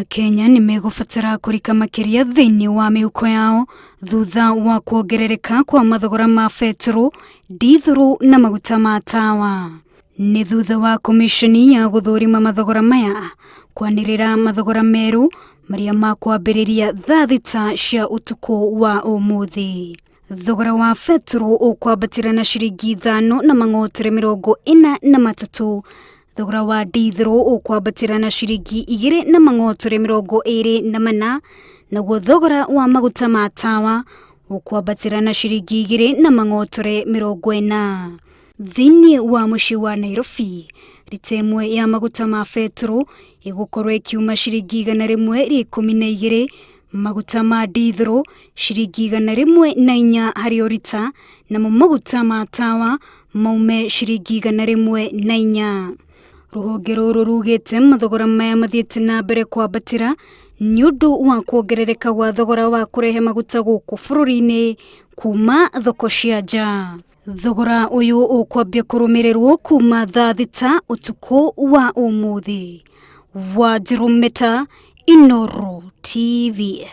Kenya nimegubatara kurika makiria thiini wa miuko yao thutha wa kuongerereka kwa mathogora ma betro, dithuru na maguta ma tawa. Ni thutha wa komishoni ya guthurima mathogora maya kwanirira mathogora meru maria makwambiriria thaa thita cia utuku wa umuthi. Thogora wa betro ukwambatira na ciringi 5.43. Thogora wa dithero ukwambatira na ciringi 2.24, naguo thogora wa maguta ma tawa ukwambatira na ciringi 2.40. Thiini wa mucii wa Nairobi, rita imwe ya maguta ma betro igukorwo ikiuma ciringi 112, maguta ma dithero ciringi 104 hari o rita, namo maguta ma tawa maume ciringi 104. Ruhonge ruru rugite mathogora maya mathiete na mbere kwambatira ni undu wa kuongerereka gwa thogora wa kurehe maguta guku bururi-ini kuma thoko cia nja. Thogora uyu ukwambia kurumirirwo kuma thaa thita utuku wa umuthi. Wanjiru Meta, Inooro TV.